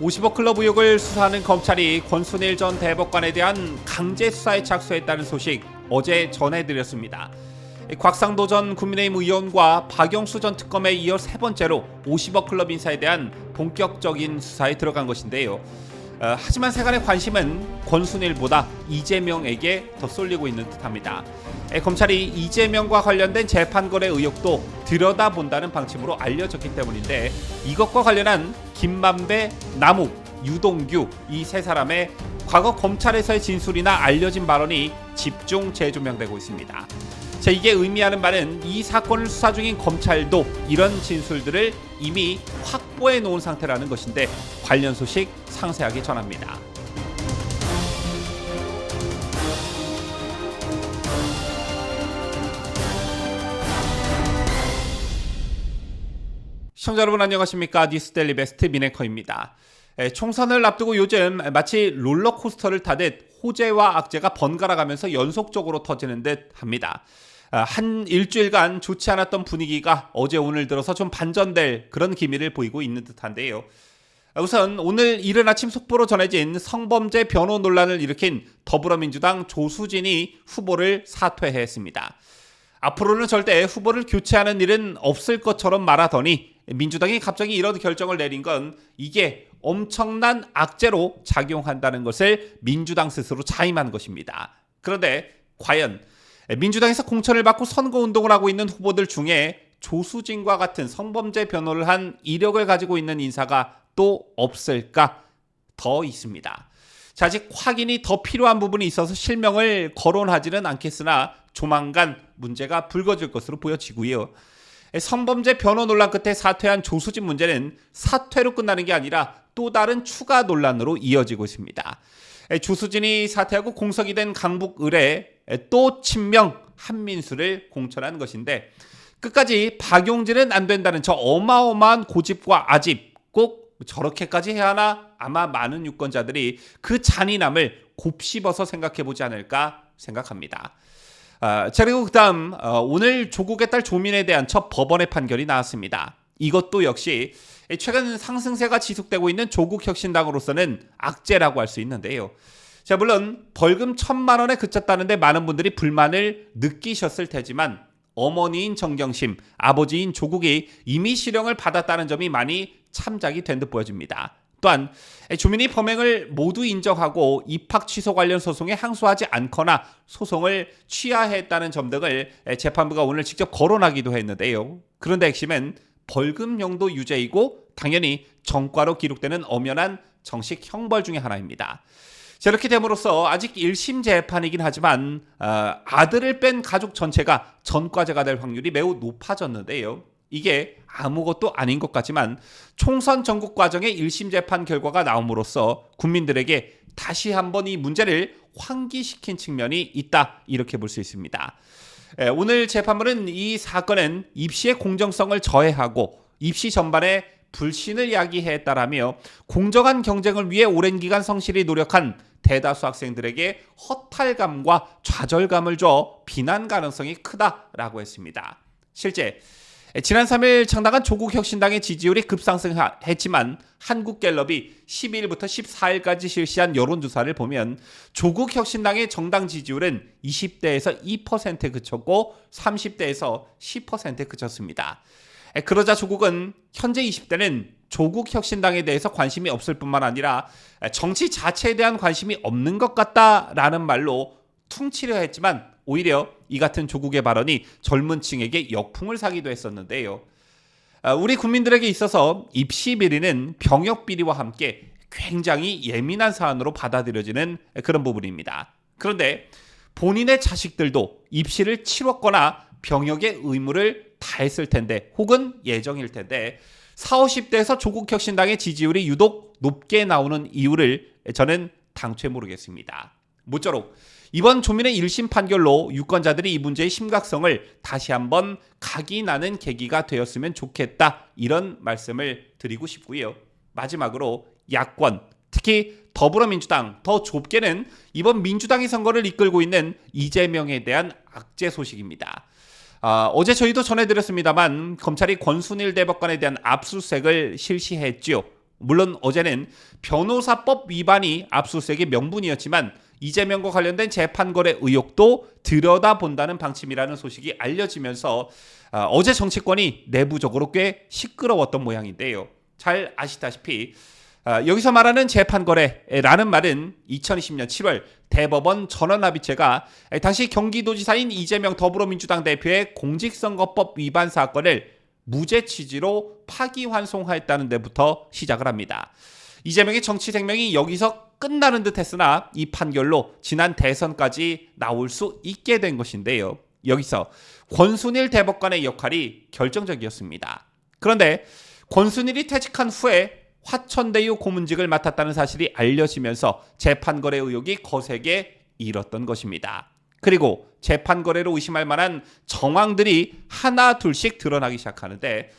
50억 클럽 의혹을 수사하는 검찰이 권순일 전 대법관에 대한 강제 수사에 착수했다는 소식 어제 전해드렸습니다. 곽상도 전 국민의힘 의원과 박영수 전 특검에 이어 세 번째로 50억 클럽 인사에 대한 본격적인 수사에 들어간 것인데요. 하지만 세간의 관심은 권순일보다 이재명에게 더 쏠리고 있는 듯합니다. 검찰이 이재명과 관련된 재판 거래 의혹도 들여다본다는 방침으로 알려졌기 때문인데, 이것과 관련한 김만배, 남욱, 유동규 이 세 사람의 과거 검찰에서의 진술이나 알려진 발언이 집중 재조명되고 있습니다. 이게 의미하는 바는 이 사건을 수사 중인 검찰도 이런 진술들을 이미 확보해 놓은 상태라는 것인데, 관련 소식 상세하게 전합니다. 시청자 여러분 안녕하십니까? 뉴스데일리 베스트 민해커입니다. 총선을 앞두고 요즘 마치 롤러코스터를 타듯 호재와 악재가 번갈아 가면서 연속적으로 터지는 듯 합니다. 한 일주일간 좋지 않았던 분위기가 어제 오늘 들어서 좀 반전될 그런 기미를 보이고 있는 듯한데요. 우선 오늘 이른 아침 속보로 전해진 성범죄 변호 논란을 일으킨 더불어민주당 조수진이 후보를 사퇴했습니다. 앞으로는 절대 후보를 교체하는 일은 없을 것처럼 말하더니 민주당이 갑자기 이런 결정을 내린 건 이게 엄청난 악재로 작용한다는 것을 민주당 스스로 자임한 것입니다. 그런데 과연 민주당에서 공천을 받고 선거운동을 하고 있는 후보들 중에 조수진과 같은 성범죄 변호를 한 이력을 가지고 있는 인사가 또 없을까? 더 있습니다. 아직 확인이 더 필요한 부분이 있어서 실명을 거론하지는 않겠으나 조만간 문제가 불거질 것으로 보여지고요. 성범죄 변호 논란 끝에 사퇴한 조수진 문제는 사퇴로 끝나는 게 아니라 또 다른 추가 논란으로 이어지고 있습니다. 조수진이 사퇴하고 공석이 된 강북 을에 또 친명 한민수를 공천한 것인데, 끝까지 박용진은 안 된다는 저 어마어마한 고집과 아집, 꼭 저렇게까지 해야 하나? 아마 많은 유권자들이 그 잔인함을 곱씹어서 생각해보지 않을까 생각합니다. 그리고 그 다음 오늘 조국의 딸 조민에 대한 첫 법원의 판결이 나왔습니다. 이것도 역시 최근 상승세가 지속되고 있는 조국혁신당으로서는 악재라고 할 수 있는데요. 물론 벌금 1,000만 원에 그쳤다는데 많은 분들이 불만을 느끼셨을 테지만 어머니인 정경심, 아버지인 조국이 이미 실형을 받았다는 점이 많이 참작이 된 듯 보여집니다. 또한 조민이 범행을 모두 인정하고 입학 취소 관련 소송에 항소하지 않거나 소송을 취하했다는 점 등을 재판부가 오늘 직접 거론하기도 했는데요. 그런데 핵심은 벌금형도 유죄이고 당연히 정과로 기록되는 엄연한 정식 형벌 중에 하나입니다. 이렇게 됨으로써 아직 1심 재판이긴 하지만 아들을 뺀 가족 전체가 전과자가 될 확률이 매우 높아졌는데요. 이게 아무것도 아닌 것 같지만 총선 전국 과정의 1심 재판 결과가 나옴으로써 국민들에게 다시 한번 이 문제를 환기시킨 측면이 있다, 이렇게 볼 수 있습니다. 오늘 재판부는 이 사건은 입시의 공정성을 저해하고 입시 전반에 불신을 야기했다라며 공정한 경쟁을 위해 오랜 기간 성실히 노력한 대다수 학생들에게 허탈감과 좌절감을 줘 비난 가능성이 크다라고 했습니다. 실제 지난 3일 창당한 조국혁신당의 지지율이 급상승했지만 한국갤럽이 12일부터 14일까지 실시한 여론조사를 보면 조국혁신당의 정당 지지율은 20대에서 2%에 그쳤고 30대에서 10%에 그쳤습니다. 그러자 조국은 현재 20대는 조국혁신당에 대해서 관심이 없을 뿐만 아니라 정치 자체에 대한 관심이 없는 것 같다라는 말로 퉁치려 했지만 오히려 이 같은 조국의 발언이 젊은 층에게 역풍을 사기도 했었는데요. 우리 국민들에게 있어서 입시 비리는 병역 비리와 함께 굉장히 예민한 사안으로 받아들여지는 그런 부분입니다. 그런데 본인의 자식들도 입시를 치렀거나 병역의 의무를 다했을 텐데, 혹은 예정일 텐데 40, 50대에서 조국혁신당의 지지율이 유독 높게 나오는 이유를 저는 당최 모르겠습니다. 모쪼록 이번 조민의 1심 판결로 유권자들이 이 문제의 심각성을 다시 한번 각인하는 계기가 되었으면 좋겠다, 이런 말씀을 드리고 싶고요. 마지막으로 야권, 특히 더불어민주당, 더 좁게는 이번 민주당이 선거를 이끌고 있는 이재명에 대한 악재 소식입니다. 어제 저희도 전해드렸습니다만 검찰이 권순일 대법관에 대한 압수수색을 실시했죠. 물론 어제는 변호사법 위반이 압수수색의 명분이었지만 이재명과 관련된 재판거래 의혹도 들여다본다는 방침이라는 소식이 알려지면서 어제 정치권이 내부적으로 꽤 시끄러웠던 모양인데요. 잘 아시다시피 여기서 말하는 재판거래라는 말은 2020년 7월 대법원 전원합의체가 당시 경기도지사인 이재명 더불어민주당 대표의 공직선거법 위반 사건을 무죄 취지로 파기환송하였다는 데부터 시작을 합니다. 이재명의 정치 생명이 여기서 끝나는 듯 했으나 이 판결로 지난 대선까지 나올 수 있게 된 것인데요. 여기서 권순일 대법관의 역할이 결정적이었습니다. 그런데 권순일이 퇴직한 후에 화천대유 고문직을 맡았다는 사실이 알려지면서 재판거래 의혹이 거세게 일었던 것입니다. 그리고 재판거래로 의심할 만한 정황들이 하나 둘씩 드러나기 시작하는데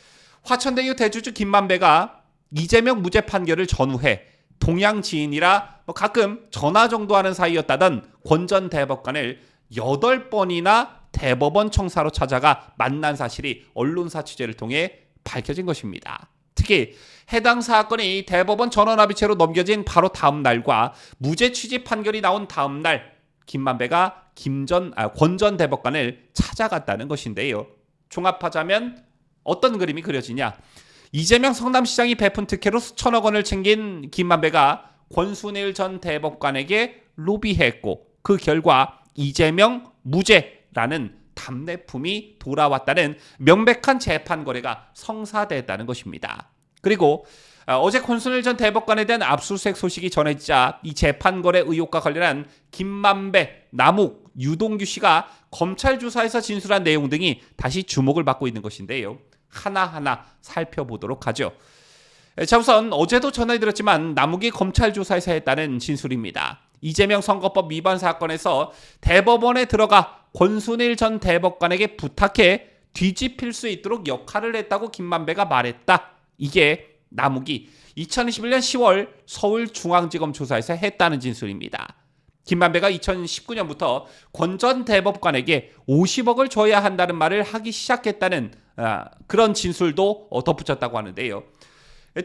화천대유 대주주 김만배가 이재명 무죄 판결을 전후해 동양 지인이라 가끔 전화 정도 하는 사이였다던 권 전 대법관을 8번이나 대법원 청사로 찾아가 만난 사실이 언론사 취재를 통해 밝혀진 것입니다. 특히 해당 사건이 대법원 전원합의체로 넘겨진 바로 다음 날과 무죄 취지 판결이 나온 다음 날 김만배가 권 전 대법관을 찾아갔다는 것인데요. 종합하자면 어떤 그림이 그려지냐? 이재명 성남시장이 베푼 특혜로 수천억 원을 챙긴 김만배가 권순일 전 대법관에게 로비했고 그 결과 이재명 무죄라는 답례품이 돌아왔다는 명백한 재판 거래가 성사됐다는 것입니다. 그리고 어제 권순일 전 대법관에 대한 압수수색 소식이 전해지자 이 재판 거래 의혹과 관련한 김만배, 남욱, 유동규 씨가 검찰 조사에서 진술한 내용 등이 다시 주목을 받고 있는 것인데요. 하나하나 살펴보도록 하죠. 자, 우선 어제도 전해드렸지만 남욱이 검찰 조사에서 했다는 진술입니다. 이재명 선거법 위반 사건에서 대법원에 들어가 권순일 전 대법관에게 부탁해 뒤집힐 수 있도록 역할을 했다고 김만배가 말했다. 이게 남욱이 2021년 10월 서울중앙지검 조사에서 했다는 진술입니다. 김만배가 2019년부터 권 전 대법관에게 50억을 줘야 한다는 말을 하기 시작했다는 그런 진술도 덧붙였다고 하는데요.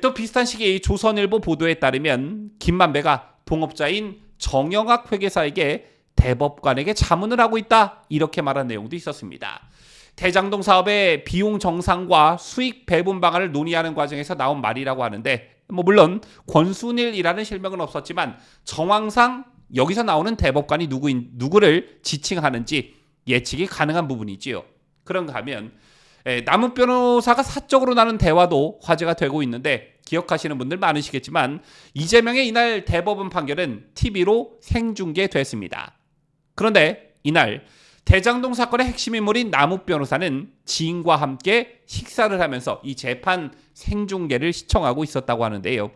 또 비슷한 시기 조선일보 보도에 따르면 김만배가 동업자인 정영학 회계사에게 대법관에게 자문을 하고 있다 이렇게 말한 내용도 있었습니다. 대장동 사업의 비용 정상과 수익 배분 방안을 논의하는 과정에서 나온 말이라고 하는데 물론 권순일이라는 실명은 없었지만 정황상 여기서 나오는 대법관이 누구를 지칭하는지 예측이 가능한 부분이지요. 그런가 하면 남욱 변호사가 사적으로 나눈 대화도 화제가 되고 있는데 기억하시는 분들 많으시겠지만 이재명의 이날 대법원 판결은 TV로 생중계됐습니다. 그런데 이날 대장동 사건의 핵심 인물인 남욱 변호사는 지인과 함께 식사를 하면서 이 재판 생중계를 시청하고 있었다고 하는데요.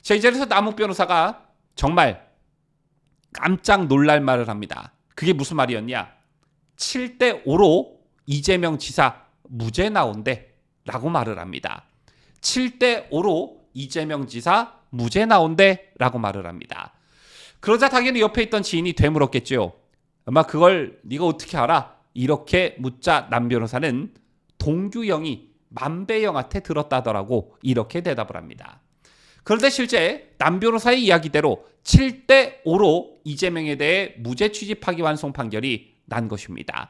이 자리에서 남욱 변호사가 정말 깜짝 놀랄 말을 합니다. 그게 무슨 말이었냐? 7대5로 이재명 지사 무죄 나온대 라고 말을 합니다. 7대5로 이재명 지사 무죄 나온대 라고 말을 합니다. 그러자 당연히 옆에 있던 지인이 되물었겠죠. 아마 그걸 네가 어떻게 알아? 이렇게 묻자 남 변호사는 동규영이 만배영한테 들었다더라고 이렇게 대답을 합니다. 그런데 실제 남 변호사의 이야기대로 7대5로 이재명에 대해 무죄 취지 파기환송 판결이 난 것입니다.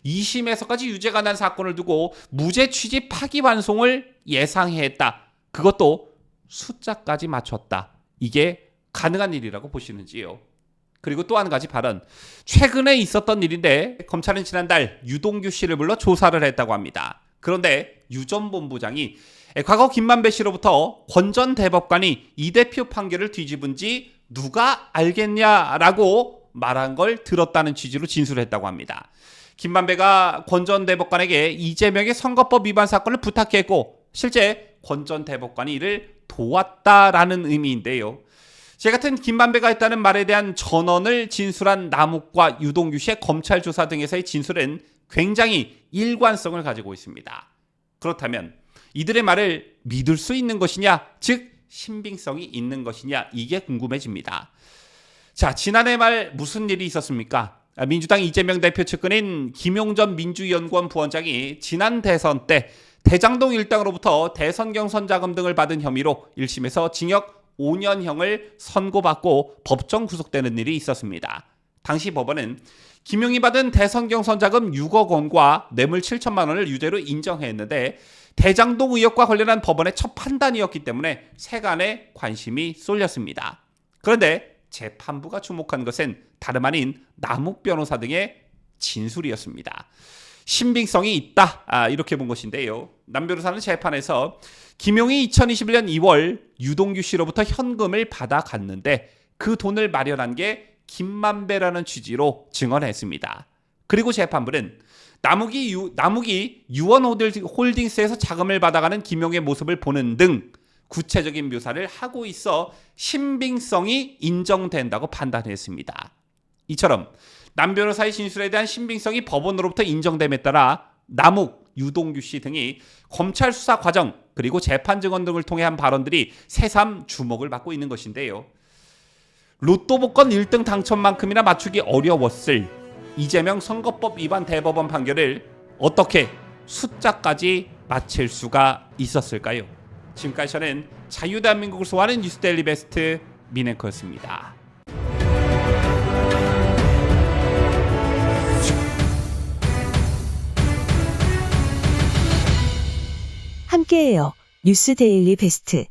2심에서까지 유죄가 난 사건을 두고 무죄 취지 파기환송을 예상했다. 그것도 숫자까지 맞췄다. 이게 가능한 일이라고 보시는지요? 그리고 또 한 가지 발언. 최근에 있었던 일인데 검찰은 지난달 유동규 씨를 불러 조사를 했다고 합니다. 그런데 유 전 본부장이 과거 김만배 씨로부터 권 전 대법관이 이 대표 판결을 뒤집은지 누가 알겠냐라고 말한 걸 들었다는 취지로 진술했다고 합니다. 김만배가 권 전 대법관에게 이재명의 선거법 위반 사건을 부탁했고 실제 권 전 대법관이 이를 도왔다라는 의미인데요. 제 같은 김만배가 했다는 말에 대한 전언을 진술한 남욱과 유동규 씨의 검찰 조사 등에서의 진술은 굉장히 일관성을 가지고 있습니다. 그렇다면 이들의 말을 믿을 수 있는 것이냐, 즉 신빙성이 있는 것이냐, 이게 궁금해집니다. 자, 지난해 말 무슨 일이 있었습니까? 민주당 이재명 대표 측근인 김용전 민주연구원 부원장이 지난 대선 때 대장동 일당으로부터 대선경 선자금 등을 받은 혐의로 1심에서 징역 5년형을 선고받고 법정 구속되는 일이 있었습니다. 당시 법원은 김용이 받은 대선경 선자금 6억 원과 뇌물 7천만 원을 유죄로 인정했는데 대장동 의혹과 관련한 법원의 첫 판단이었기 때문에 세간의 관심이 쏠렸습니다. 그런데 재판부가 주목한 것은 다름 아닌 남욱 변호사 등의 진술이었습니다. 신빙성이 있다, 이렇게 본 것인데요. 남 변호사는 재판에서 김용이 2021년 2월 유동규 씨로부터 현금을 받아갔는데 그 돈을 마련한 게 김만배라는 취지로 증언했습니다. 그리고 재판부는 남욱이 유원홀딩스에서 자금을 받아가는 김용의 모습을 보는 등 구체적인 묘사를 하고 있어 신빙성이 인정된다고 판단했습니다. 이처럼 남 변호사의 진술에 대한 신빙성이 법원으로부터 인정됨에 따라 남욱, 유동규 씨 등이 검찰 수사 과정 그리고 재판 증언 등을 통해 한 발언들이 새삼 주목을 받고 있는 것인데요. 로또 복권 1등 당첨만큼이나 맞추기 어려웠을 이재명 선거법 위반 대법원 판결을 어떻게 숫자까지 맞힐 수가 있었을까요? 지금까지 저는 자유대한민국을 소화하는 뉴스데일리 베스트 민앵커였습니다. 함께해요. 뉴스데일리 베스트.